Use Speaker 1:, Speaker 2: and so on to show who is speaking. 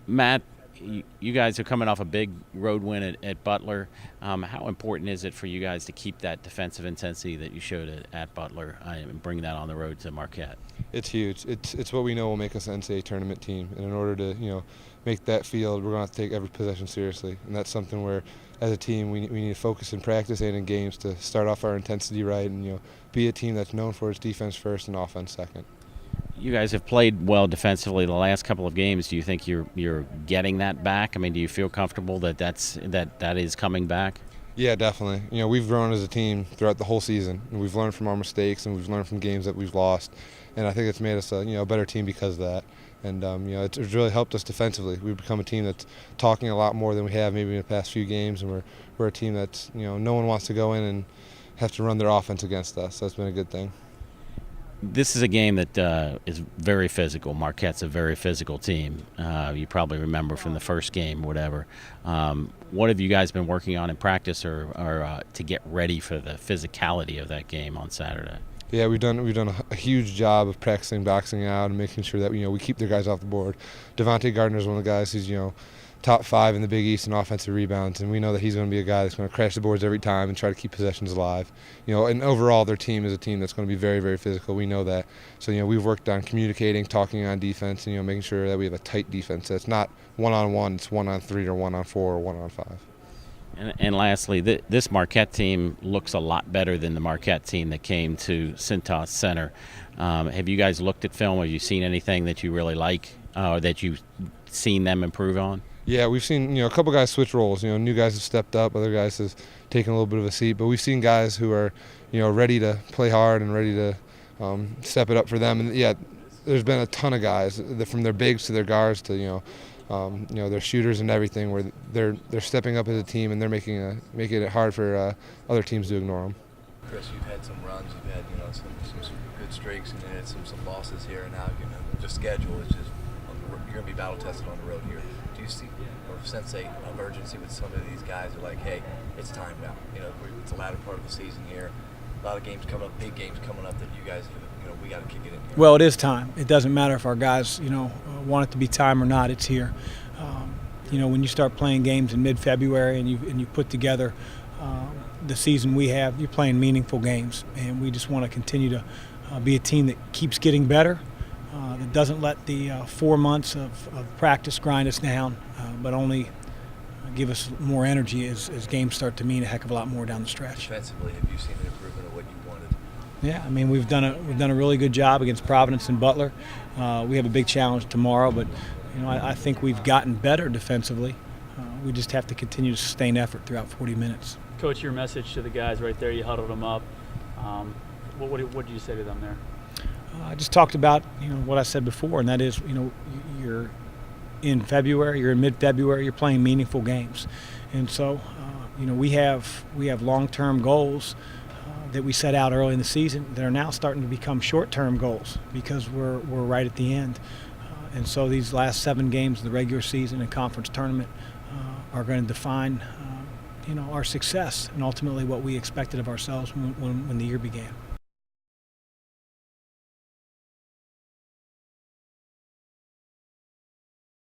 Speaker 1: Matt, you guys are coming off a big road win at Butler. How important is it for you guys to keep that defensive intensity that you showed at Butler and bring that on the road to Marquette?
Speaker 2: It's huge. It's what we know will make us an NCAA tournament team, and in order to make that field, we're going to have to take every possession seriously, and that's something where, as a team, we need to focus in practice and in games to start off our intensity right, and be a team that's known for its defense first and offense second.
Speaker 1: You guys have played well defensively the last couple of games. Do you think you're getting that back? I mean, do you feel comfortable that that is coming back?
Speaker 2: Yeah, definitely. We've grown as a team throughout the whole season, and we've learned from our mistakes, and we've learned from games that we've lost, and I think it's made us a better team because of that. And it's really helped us defensively. We've become a team that's talking a lot more than we have maybe in the past few games, and we're a team that's no one wants to go in and have to run their offense against us. So that's been a good thing.
Speaker 1: This is a game that is very physical. Marquette's a very physical team. You probably remember from the first game, whatever. What have you guys been working on in practice or to get ready for the physicality of that game on Saturday?
Speaker 2: Yeah, we've done a huge job of practicing boxing out and making sure that we keep their guys off the board. Devontae Gardner is one of the guys who's top 5 in the Big East in offensive rebounds, and we know that he's going to be a guy that's going to crash the boards every time and try to keep possessions alive. And overall, their team is a team that's going to be very, very physical. We know that. So we've worked on communicating, talking on defense, and making sure that we have a tight defense. That's not 1-on-1, it's 1-on-3 or 1-on-4 or 1-on-5.
Speaker 1: And lastly, this Marquette team looks a lot better than the Marquette team that came to Cintas Center. Have you guys looked at film? Have you seen anything that you really like or that you've seen them improve on?
Speaker 2: Yeah, we've seen a couple guys switch roles. New guys have stepped up, other guys have taken a little bit of a seat. But we've seen guys who are ready to play hard and ready to step it up for them. And yeah, there's been a ton of guys from their bigs to their guards to their shooters and everything, where they're stepping up as a team and they're making it hard for other teams to ignore them.
Speaker 3: Chris, you've had some runs, you've had some good streaks, and you had some losses here, and now the schedule is just you're going to be battle tested on the road here. Do you see or sense an emergency with some of these guys who are like, hey, it's time now? It's the latter part of the season here. A lot of games coming up, big games coming up that you guys, we got to kick it in here.
Speaker 4: Well, it is time. It doesn't matter if our guys, want it to be time or not. It's here. When you start playing games in mid-February and you put together the season we have, you're playing meaningful games, and we just want to continue to be a team that keeps getting better. That doesn't let the 4 months of practice grind us down, but only give us more energy as games start to mean a heck of a lot more down the stretch.
Speaker 3: Defensively, have you seen an improvement of what you wanted?
Speaker 4: Yeah, I mean we've done a really good job against Providence and Butler. We have a big challenge tomorrow, but I think we've gotten better defensively. We just have to continue to sustain effort throughout 40 minutes.
Speaker 5: Coach, your message to the guys right there, you huddled them up. What did you say to them there?
Speaker 4: I just talked about what I said before, and that is you're in February, you're in mid-February, you're playing meaningful games, and so we have long-term goals that we set out early in the season that are now starting to become short-term goals because we're right at the end, and so these last 7 games of the regular season and conference tournament are going to define our success and ultimately what we expected of ourselves when the year began.